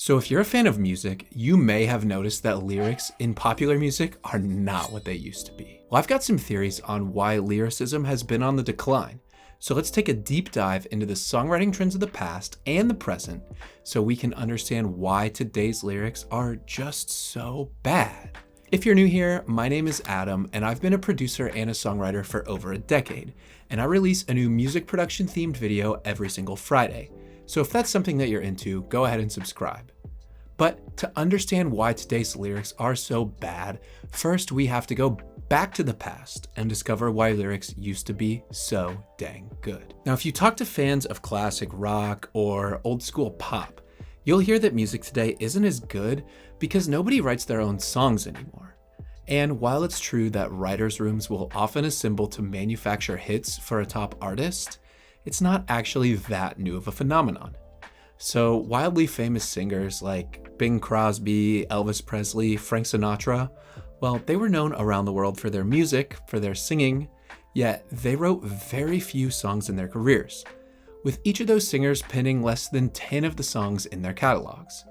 So if you're a fan of music, you may have noticed that lyrics in popular music are not what they used to be. Well, I've got some theories on why lyricism has been on the decline. So let's take a deep dive into the songwriting trends of the past and the present so we can understand why today's lyrics are just so bad. If you're new here, my name is Adam and I've been a producer and a songwriter for over a decade, and I release a new music production themed video every single Friday. So if that's something that you're into, go ahead and subscribe. But to understand why today's lyrics are so bad, first we have to go back to the past and discover why lyrics used to be so dang good. Now, if you talk to fans of classic rock or old school pop, you'll hear that music today isn't as good because nobody writes their own songs anymore. And while it's true that writers' rooms will often assemble to manufacture hits for a top artist, it's not actually that new of a phenomenon. So wildly famous singers like Bing Crosby, Elvis Presley, Frank Sinatra, well, they were known around the world for their music, for their singing, yet they wrote very few songs in their careers, with each of those singers penning less than 10 of the songs in their catalogs.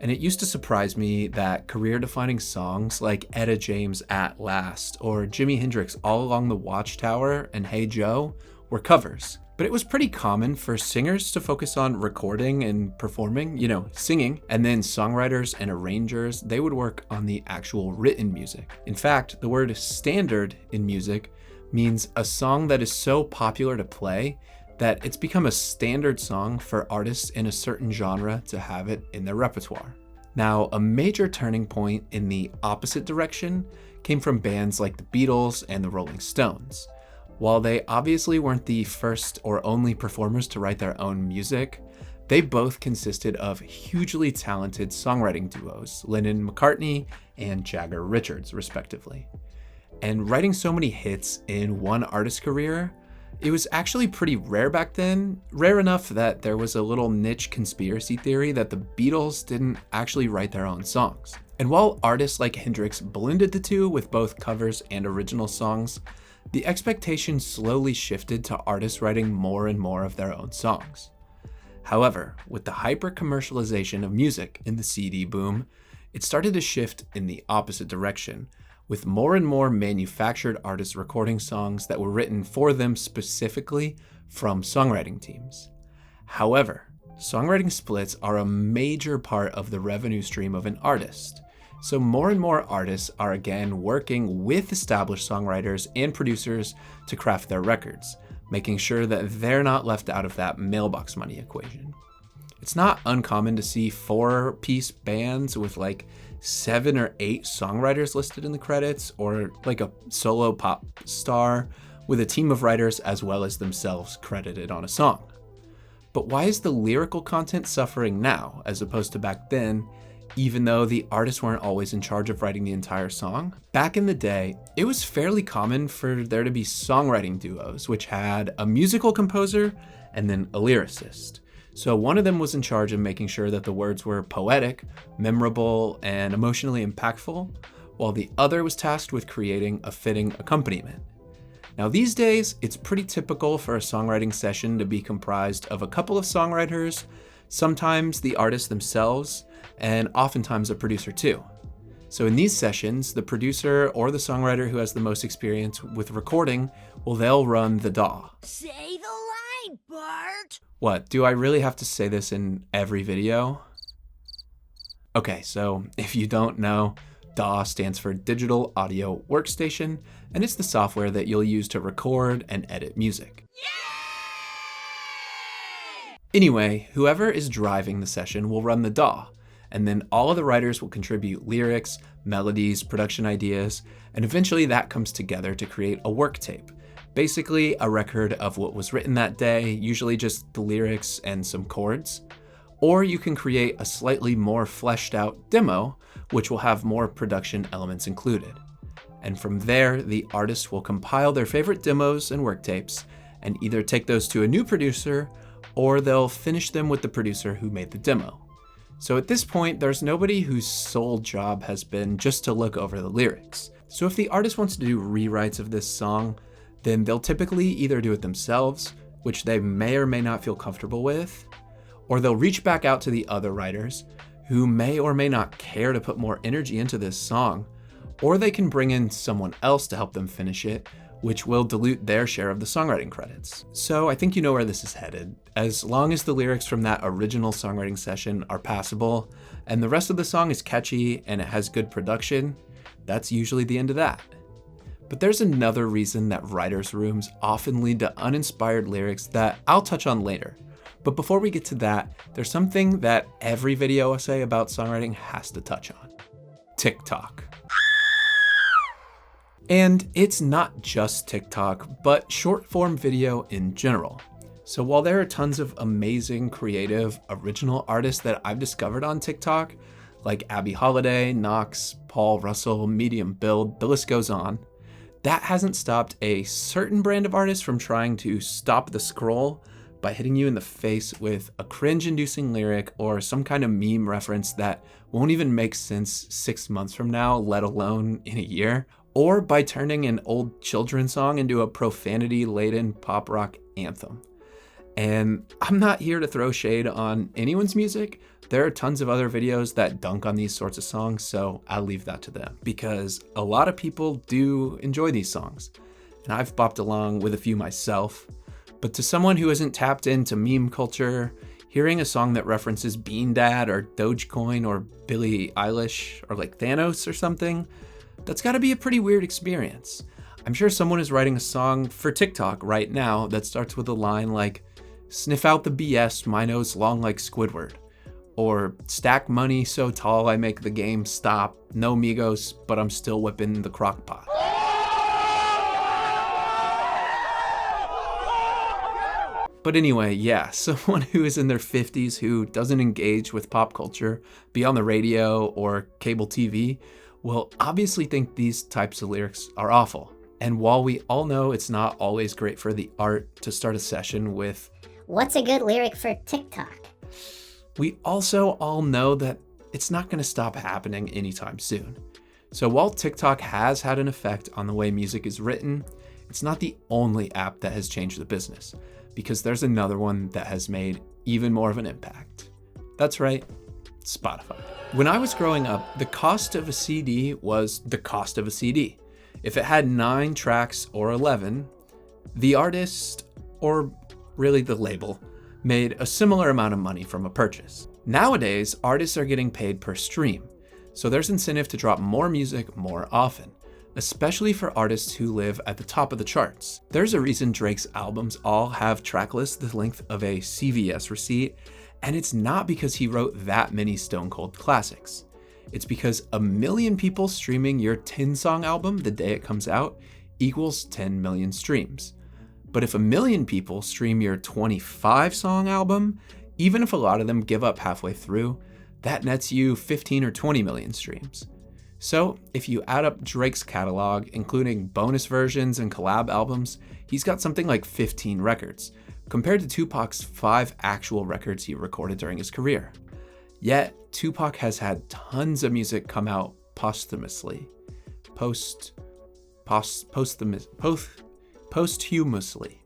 And it used to surprise me that career-defining songs like Etta James' At Last or Jimi Hendrix' All Along the Watchtower and Hey Joe were covers. But it was pretty common for singers to focus on recording and performing, singing, and then songwriters and arrangers, they would work on the actual written music. In fact, the word standard in music means a song that is so popular to play that it's become a standard song for artists in a certain genre to have it in their repertoire. Now, a major turning point in the opposite direction came from bands like the Beatles and the Rolling Stones. While they obviously weren't the first or only performers to write their own music, they both consisted of hugely talented songwriting duos, Lennon-McCartney and Jagger-Richards, respectively. And writing so many hits in one artist's career, it was actually pretty rare back then, rare enough that there was a little niche conspiracy theory that the Beatles didn't actually write their own songs. And while artists like Hendrix blended the two with both covers and original songs, the expectation slowly shifted to artists writing more and more of their own songs. However, with the hyper-commercialization of music in the CD boom, it started to shift in the opposite direction, with more and more manufactured artists recording songs that were written for them specifically from songwriting teams. However, songwriting splits are a major part of the revenue stream of an artist. So more and more artists are again working with established songwriters and producers to craft their records, making sure that they're not left out of that mailbox money equation. It's not uncommon to see 4-piece bands with like 7 or 8 songwriters listed in the credits, or like a solo pop star with a team of writers as well as themselves credited on a song. But why is the lyrical content suffering now as opposed to back then, even though the artists weren't always in charge of writing the entire song? Back in the day, it was fairly common for there to be songwriting duos, which had a musical composer and then a lyricist. So one of them was in charge of making sure that the words were poetic, memorable, and emotionally impactful, while the other was tasked with creating a fitting accompaniment. Now these days, it's pretty typical for a songwriting session to be comprised of a couple of songwriters, sometimes the artists themselves, and oftentimes a producer too. So in these sessions, the producer or the songwriter who has the most experience with recording, well, they'll run the DAW. Say the line, Bart! What, do I really have to say this in every video? Okay, so if you don't know, DAW stands for Digital Audio Workstation, and it's the software that you'll use to record and edit music. Anyway, whoever is driving the session will run the DAW, and then all of the writers will contribute lyrics, melodies, production ideas, and eventually that comes together to create a work tape. Basically a record of what was written that day, usually just the lyrics and some chords. Or you can create a slightly more fleshed out demo, which will have more production elements included. And from there, the artist will compile their favorite demos and work tapes and either take those to a new producer or they'll finish them with the producer who made the demo. So at this point, there's nobody whose sole job has been just to look over the lyrics. So if the artist wants to do rewrites of this song, then they'll typically either do it themselves, which they may or may not feel comfortable with, or they'll reach back out to the other writers who may or may not care to put more energy into this song, or they can bring in someone else to help them finish it, which will dilute their share of the songwriting credits. So I think you know where this is headed. As long as the lyrics from that original songwriting session are passable, and the rest of the song is catchy and it has good production, that's usually the end of that. But there's another reason that writers' rooms often lead to uninspired lyrics that I'll touch on later. But before we get to that, there's something that every video essay about songwriting has to touch on: TikTok. And it's not just TikTok, but short form video in general. So while there are tons of amazing, creative, original artists that I've discovered on TikTok, like Abby Holiday, Knox, Paul Russell, Medium Build, the list goes on, that hasn't stopped a certain brand of artists from trying to stop the scroll by hitting you in the face with a cringe-inducing lyric or some kind of meme reference that won't even make sense 6 months from now, let alone in a year, or by turning an old children's song into a profanity-laden pop rock anthem. And I'm not here to throw shade on anyone's music. There are tons of other videos that dunk on these sorts of songs, so I'll leave that to them, because a lot of people do enjoy these songs, and I've bopped along with a few myself. But to someone who isn't tapped into meme culture, hearing a song that references Bean Dad or Dogecoin or Billie Eilish or like Thanos or something, that's gotta be a pretty weird experience. I'm sure someone is writing a song for TikTok right now that starts with a line like, "Sniff out the BS, my nose long like Squidward," or "Stack money so tall I make the game stop, no Migos, but I'm still whipping the crock pot." But anyway, yeah, someone who is in their 50s who doesn't engage with pop culture beyond the radio or cable TV will obviously think these types of lyrics are awful. And while we all know it's not always great for the art to start a session with, "What's a good lyric for TikTok?" we also all know that it's not going to stop happening anytime soon. So while TikTok has had an effect on the way music is written, it's not the only app that has changed the business, because there's another one that has made even more of an impact. That's right, Spotify. When I was growing up, the cost of a CD was the cost of a CD. If it had 9 tracks or 11, the artist, or really the label, made a similar amount of money from a purchase. Nowadays, artists are getting paid per stream, so there's incentive to drop more music more often, especially for artists who live at the top of the charts. There's a reason Drake's albums all have track lists the length of a CVS receipt, and it's not because he wrote that many Stone Cold classics. It's because 1 million people streaming your 10-song album the day it comes out equals 10 million streams. But if 1 million people stream your 25-song album, even if a lot of them give up halfway through, that nets you 15 or 20 million streams. So if you add up Drake's catalog, including bonus versions and collab albums, he's got something like 15 records, compared to Tupac's 5 actual records he recorded during his career. Yet, Tupac has had tons of music come out posthumously. Posthumously.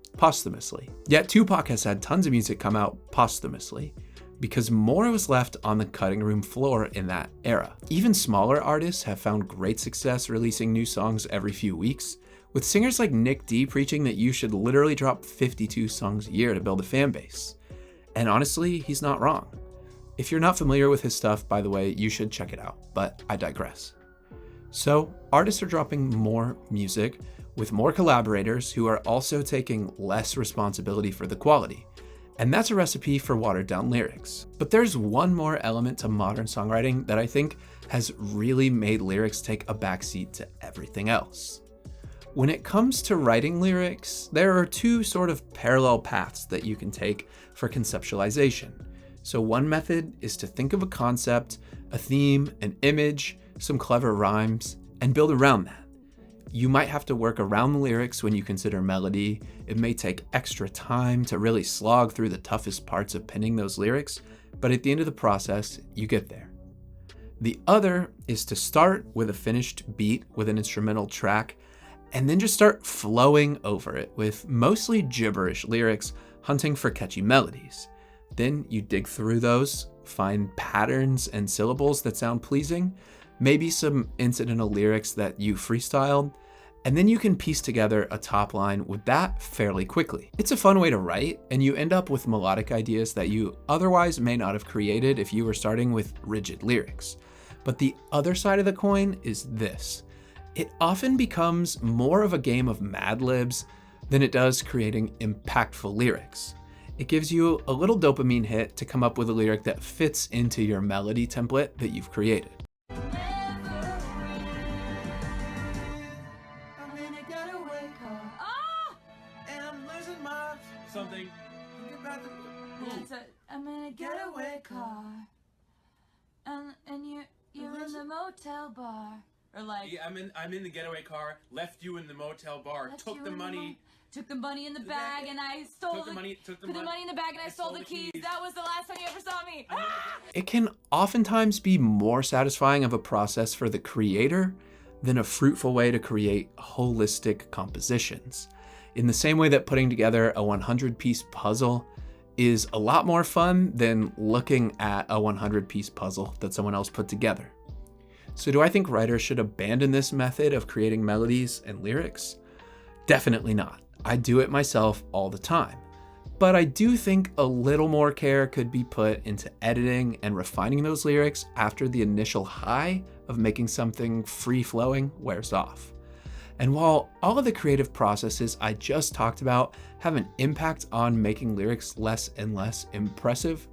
Yet Tupac has had tons of music come out posthumously, because more was left on the cutting room floor in that era. Even smaller artists have found great success releasing new songs every few weeks, with singers like Nick D preaching that you should literally drop 52 songs a year to build a fan base. And honestly, he's not wrong. If you're not familiar with his stuff, by the way, you should check it out, but I digress. So, artists are dropping more music with more collaborators who are also taking less responsibility for the quality. And that's a recipe for watered down lyrics. But there's one more element to modern songwriting that I think has really made lyrics take a backseat to everything else. When it comes to writing lyrics, there are 2 sort of parallel paths that you can take for conceptualization. So one method is to think of a concept, a theme, an image, some clever rhymes, and build around that. You might have to work around the lyrics when you consider melody. It may take extra time to really slog through the toughest parts of penning those lyrics, but at the end of the process, you get there. The other is to start with a finished beat with an instrumental track, and then just start flowing over it with mostly gibberish lyrics hunting for catchy melodies. Then you dig through those, find patterns and syllables that sound pleasing, maybe some incidental lyrics that you freestyled, and then you can piece together a top line with that fairly quickly. It's a fun way to write, and you end up with melodic ideas that you otherwise may not have created if you were starting with rigid lyrics. But the other side of the coin is this. It often becomes more of a game of Mad Libs than it does creating impactful lyrics. It gives you a little dopamine hit to come up with a lyric that fits into your melody template that you've created. I'm in a getaway car, and you're in the motel bar, or like. Yeah, I'm in the getaway car. Left you in the motel bar. Took the money. Took the money in the bag, and I stole Took the money in the bag, and I stole the keys. That was the last time you ever saw me. It can oftentimes be more satisfying of a process for the creator than a fruitful way to create holistic compositions. In the same way that putting together a 100-piece puzzle is a lot more fun than looking at a 100-piece puzzle that someone else put together. So do I think writers should abandon this method of creating melodies and lyrics? Definitely not. I do it myself all the time. But I do think a little more care could be put into editing and refining those lyrics after the initial high of making something free-flowing wears off. And while all of the creative processes I just talked about have an impact on making lyrics less and less impressive,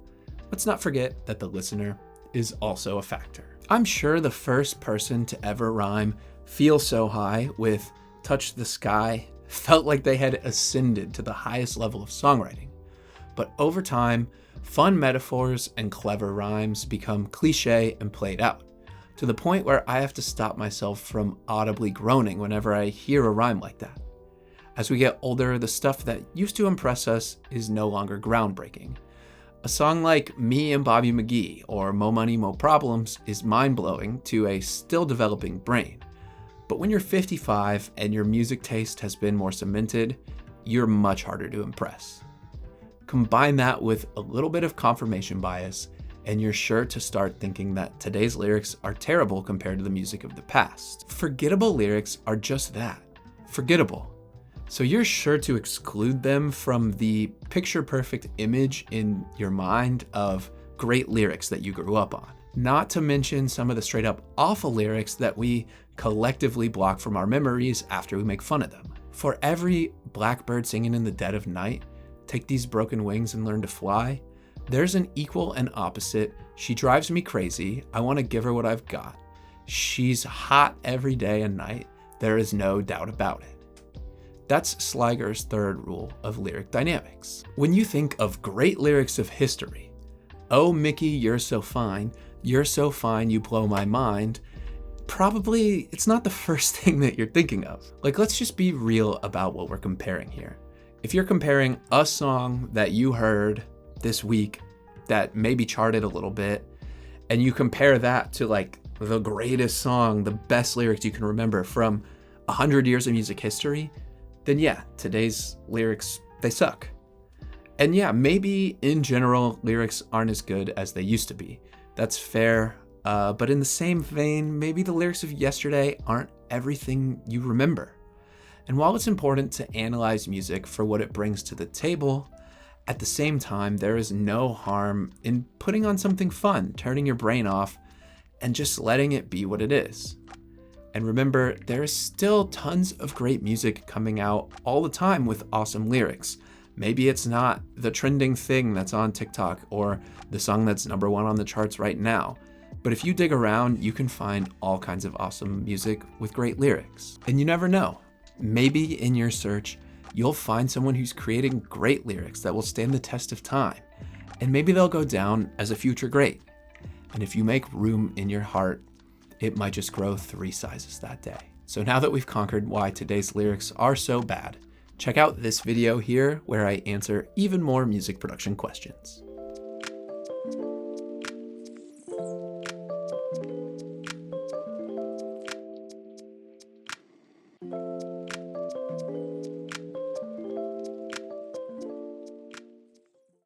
let's not forget that the listener is also a factor. I'm sure the first person to ever rhyme "feel so high" with "touch the sky" felt like they had ascended to the highest level of songwriting. But over time, fun metaphors and clever rhymes become cliche and played out, to the point where I have to stop myself from audibly groaning whenever I hear a rhyme like that. As we get older, the stuff that used to impress us is no longer groundbreaking. A song like "Me and Bobby McGee" or "Mo Money, Mo Problems" is mind-blowing to a still developing brain. But when you're 55 and your music taste has been more cemented, you're much harder to impress. Combine that with a little bit of confirmation bias, and you're sure to start thinking that today's lyrics are terrible compared to the music of the past. Forgettable lyrics are just that, forgettable. So you're sure to exclude them from the picture-perfect image in your mind of great lyrics that you grew up on. Not to mention some of the straight-up awful lyrics that we collectively block from our memories after we make fun of them. For every blackbird singing in the dead of night, take these broken wings and learn to fly, there's an equal and opposite, she drives me crazy, I want to give her what I've got. She's hot every day and night, there is no doubt about it. That's Sliger's third rule of lyric dynamics. When you think of great lyrics of history, "Oh Mickey, you're so fine, you blow my mind," probably it's not the first thing that you're thinking of. Like, let's just be real about what we're comparing here. If you're comparing a song that you heard this week that maybe charted a little bit, and you compare that to like the greatest song, the best lyrics you can remember from 100 years of music history, then yeah, today's lyrics, they suck. And yeah, maybe in general, lyrics aren't as good as they used to be. That's fair, but in the same vein, maybe the lyrics of yesterday aren't everything you remember. And while it's important to analyze music for what it brings to the table, at the same time, there is no harm in putting on something fun, turning your brain off, and just letting it be what it is. And remember, there is still tons of great music coming out all the time with awesome lyrics. Maybe it's not the trending thing that's on TikTok or the song that's #1 on the charts right now. But if you dig around, you can find all kinds of awesome music with great lyrics. And you never know. Maybe in your search, you'll find someone who's creating great lyrics that will stand the test of time. And maybe they'll go down as a future great. And if you make room in your heart, it might just grow 3 sizes that day. So now that we've conquered why today's lyrics are so bad, check out this video here where I answer even more music production questions.